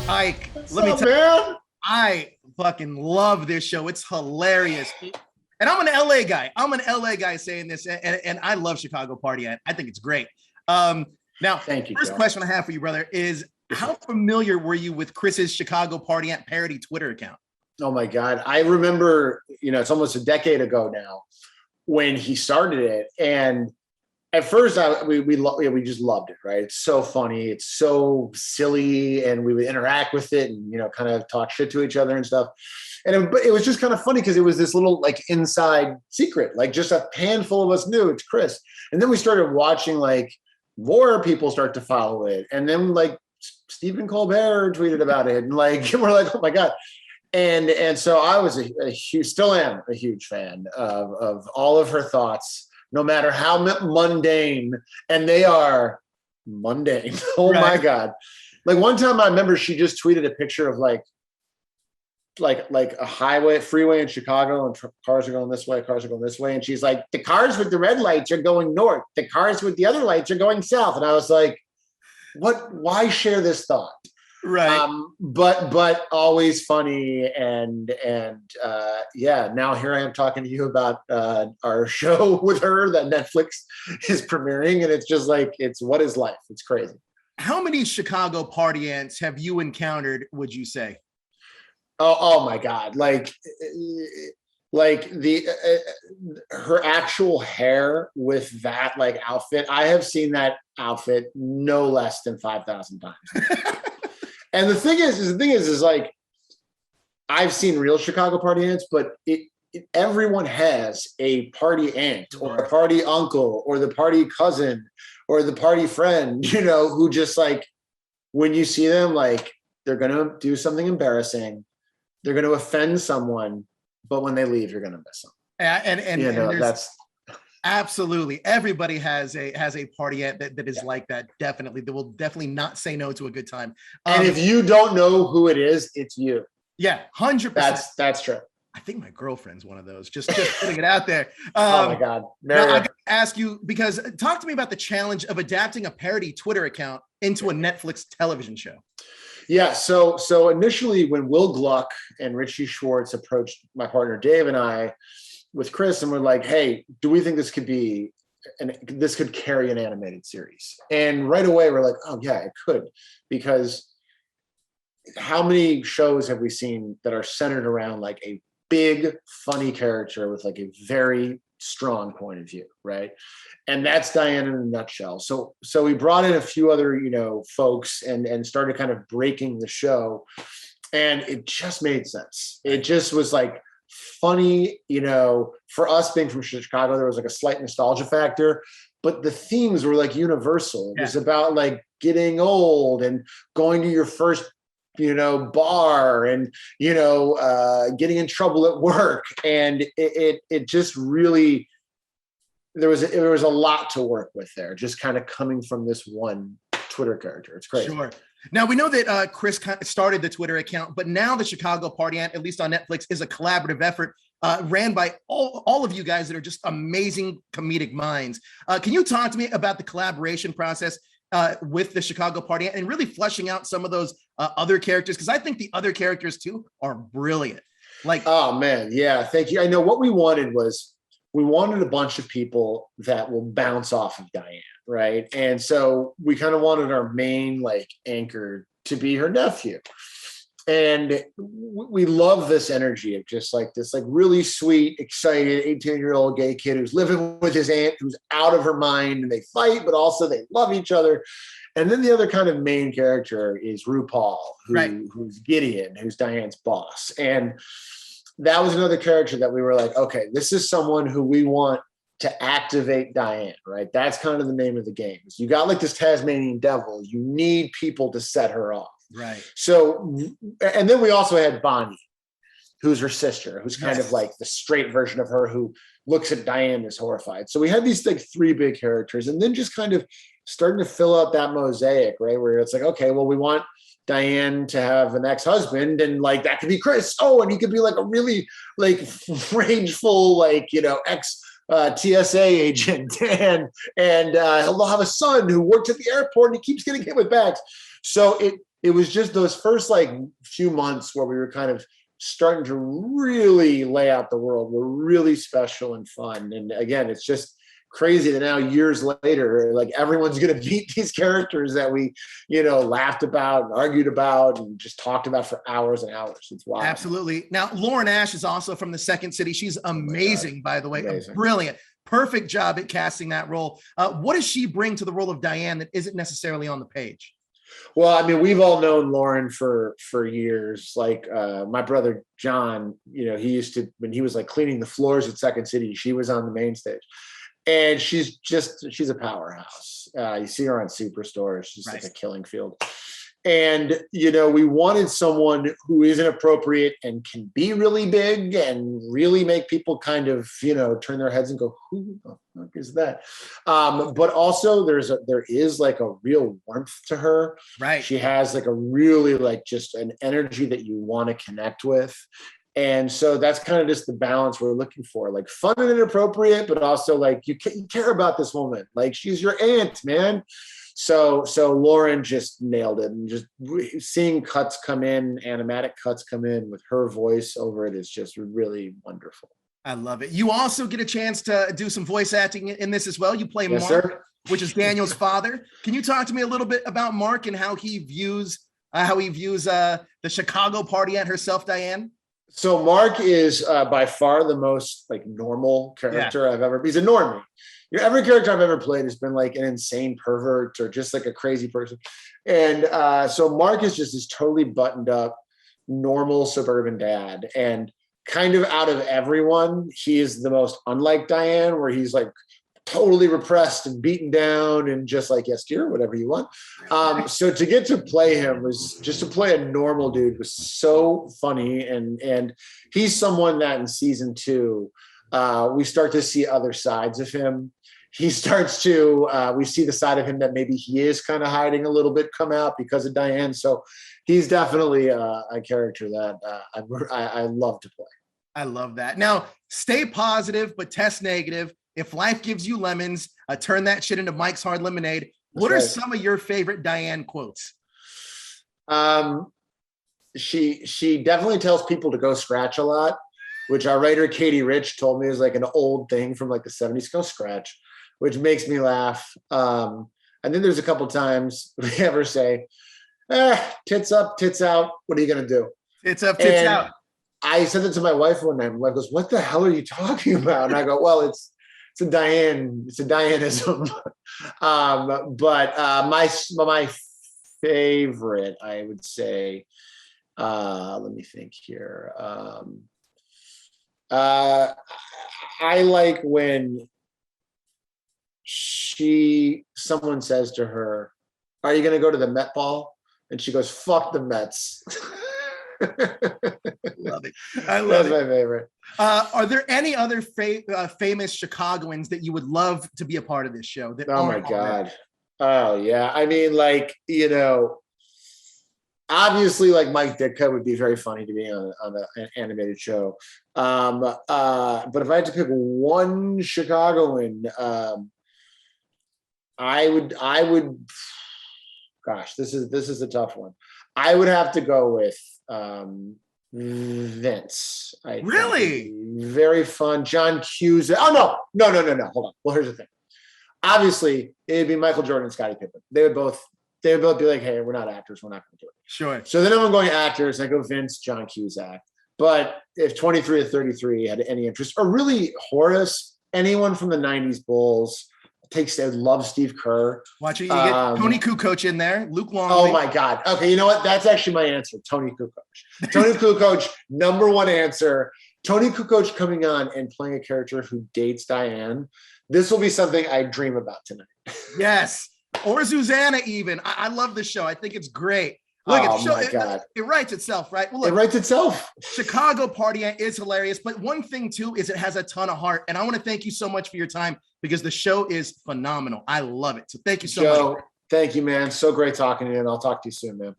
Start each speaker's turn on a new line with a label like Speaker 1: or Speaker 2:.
Speaker 1: Ike,
Speaker 2: let me tell you,
Speaker 1: I fucking love this show. It's hilarious. And I'm an LA guy. Saying this, and I love Chicago Party. I think it's great. Now,
Speaker 2: thank you.
Speaker 1: First question I have for you, brother, is how familiar were you with Chris's Chicago Party parody Twitter account?
Speaker 2: Oh my God. I remember, it's almost a decade ago now when he started it. And at first we just loved it, right? It's so funny. It's so silly. And we would interact with it and, kind of talk shit to each other and stuff. And it was just kind of funny because it was this little like inside secret, like just a handful of us knew it's Chris. And then we started watching like more people start to follow it. And then like Stephen Colbert tweeted about it. And like, we're like, oh my God. And so I was still am a huge fan of all of her thoughts, no matter how mundane, and they are mundane. Oh right. My God. Like one time I remember she just tweeted a picture of like a freeway in Chicago, and cars are going this way, cars are going this way. And she's like, the cars with the red lights are going north. The cars with the other lights are going south. And I was like, why share this thought?
Speaker 1: Right.
Speaker 2: But always funny. And now here I am talking to you about our show with her that Netflix is premiering. And it's just like, what is life? It's crazy.
Speaker 1: How many Chicago Party ants have you encountered, would you say?
Speaker 2: Oh my God. Like her actual hair with that like outfit. I have seen that outfit no less than 5,000 times. And the thing is like, I've seen real Chicago Party ants, but everyone has a party aunt or a party uncle or the party cousin or the party friend, who just like, when you see them, like they're going to do something embarrassing. They're going to offend someone, but when they leave, you're going to miss them.
Speaker 1: And that's absolutely everybody has a party ant that is like that. Definitely, they will definitely not say no to a good time.
Speaker 2: And if you don't know who it is, it's you.
Speaker 1: Yeah, 100%.
Speaker 2: That's true.
Speaker 1: I think my girlfriend's one of those. Just putting it out there.
Speaker 2: Oh my God!
Speaker 1: Now I gotta ask you, because talk to me about the challenge of adapting a parody Twitter account into a Netflix television show.
Speaker 2: Yeah, so initially when Will Gluck and Richie Schwartz approached my partner Dave and I with Chris, and we're like, hey, do we think this could carry an animated series? And right away we're like, oh yeah, it could, because how many shows have we seen that are centered around like a big funny character with like a very strong point of view, right? And that's Diane in a nutshell. So we brought in a few other, folks and started kind of breaking the show, and it just made sense. It just was like funny, for us being from Chicago, there was like a slight nostalgia factor, but the themes were like universal. It was about like getting old and going to your first bar and, getting in trouble at work. And it just really, there was a lot to work with there, just kind of coming from this one Twitter character. It's crazy.
Speaker 1: Sure. Now we know that Chris started the Twitter account, but now the Chicago Party Ant, at least on Netflix, is a collaborative effort ran by all of you guys that are just amazing comedic minds. Can you talk to me about the collaboration process with the Chicago Party and really fleshing out some of those other characters? Because I think the other characters too are brilliant. Like,
Speaker 2: oh man, yeah, thank you. I know what we wanted a bunch of people that will bounce off of Diane, right? And so we kind of wanted our main like anchor to be her nephew. And we love this energy of just like this like really sweet, excited 18-year-old gay kid who's living with his aunt who's out of her mind, and they fight, but also they love each other. And then the other kind of main character is RuPaul, who's Gideon, who's Diane's boss. And that was another character that we were like, okay, this is someone who we want to activate Diane, right? That's kind of the name of the game. So you got like this Tasmanian devil. You need people to set her off.
Speaker 1: Right.
Speaker 2: So, and then we also had Bonnie, who's her sister, who's kind of like the straight version of her, who looks at Diane as horrified. So we had these like three big characters, and then just kind of starting to fill out that mosaic, right? Where it's like, okay, well, we want Diane to have an ex-husband, and like that could be Chris. Oh, and he could be like a really like rageful, like, ex TSA agent, and he'll have a son who works at the airport and he keeps getting hit with bags. So it was just those first like few months where we were kind of starting to really lay out the world were really special and fun. And again, it's just crazy that now years later, like everyone's going to meet these characters that we, laughed about and argued about and just talked about for hours and hours. It's wild.
Speaker 1: Absolutely. Now, Lauren Ash is also from the Second City. She's amazing, by the way.
Speaker 2: Amazing.
Speaker 1: Brilliant. Perfect job at casting that role. What does she bring to the role of Diane that isn't necessarily on the page?
Speaker 2: Well, I mean, we've all known Lauren for years. Like my brother John, he used to, when he was like cleaning the floors at Second City, she was on the main stage. And she's a powerhouse. You see her on Superstore. She's like a killing field. And, we wanted someone who isn't appropriate and can be really big and really make people kind of, turn their heads and go, who the fuck is that? But also there is like a real warmth to her.
Speaker 1: Right.
Speaker 2: She has like a really like just an energy that you want to connect with. And so that's kind of just the balance we're looking for, like fun and inappropriate, but also like you care about this woman. Like she's your aunt, man. So Lauren just nailed it, and just seeing cuts come in, animatic cuts come in with her voice over it is just really wonderful.
Speaker 1: I love it. You also get a chance to do some voice acting in this as well. You play
Speaker 2: Yes,
Speaker 1: Mark,
Speaker 2: sir.
Speaker 1: Which is Daniel's father. Can you talk to me a little bit about Mark and how he views the Chicago party aunt herself, Diane?
Speaker 2: So Mark is by far the most like normal character I've ever. He's a normie. Every character I've ever played has been like an insane pervert or just like a crazy person. And so Mark is just this totally buttoned up, normal suburban dad. And kind of out of everyone, he is the most unlike Diane, where he's like totally repressed and beaten down and just like, yes, dear, whatever you want. So to get to play him was just to play a normal dude was so funny. And he's someone that in season 2, we start to see other sides of him. He starts to, we see the side of him that maybe he is kind of hiding a little bit come out because of Diane. So he's definitely a character that I love to play.
Speaker 1: I love that. Now, stay positive, but test negative. If life gives you lemons, turn that shit into Mike's Hard Lemonade. What are some of your favorite Diane quotes?
Speaker 2: She definitely tells people to go scratch a lot, which our writer Katie Rich told me is like an old thing from like the 70s. Go scratch, which makes me laugh. And then there's a couple times we ever say, tits up, tits out. What are you gonna do?
Speaker 1: Tits up, tits out.
Speaker 2: I said it to my wife one night. My wife goes, "What the hell are you talking about?" And I go, "Well, it's a Dianeism." But my favorite, I would say, let me think here. I like when someone says to her, "Are you going to go to the Met Ball?" And she goes, "Fuck the Mets."
Speaker 1: Love it. I love
Speaker 2: That's my favorite.
Speaker 1: Are there any other famous Chicagoans that you would love to be a part of this show?
Speaker 2: Oh my God. Oh yeah. I mean, like, obviously like Mike Ditka would be very funny to be on an animated show. But if I had to pick one Chicagoan, I would, gosh, this is a tough one. I would have to go with Vince.
Speaker 1: Really?
Speaker 2: Very fun. John Cusack. Oh, no. Hold on. Well, here's the thing. Obviously, it'd be Michael Jordan and Scottie Pippen. They would both be like, "Hey, we're not actors. We're not going to do it."
Speaker 1: Sure.
Speaker 2: So then I'm going actors. I go Vince, John Cusack. But if 23 to 33 had any interest, or really Horace, anyone from the 90s Bulls, I love Steve Kerr.
Speaker 1: Watch it. You get Tony Kukoc in there. Luke Longley.
Speaker 2: Oh my God. Okay, you know what? That's actually my answer. Tony Kukoc. Tony Kukoc, number one answer. Tony Kukoc coming on and playing a character who dates Diane. This will be something I dream about tonight.
Speaker 1: Yes. Or Susanna even. I love this show. I think it's great. Look at the show.
Speaker 2: God.
Speaker 1: It writes itself, right? Well, look,
Speaker 2: it writes itself.
Speaker 1: Chicago Party Aunt is hilarious. But one thing, too, is it has a ton of heart. And I want to thank you so much for your time because the show is phenomenal. I love it. So thank you so much.
Speaker 2: Thank you, man. So great talking to you. And I'll talk to you soon, man.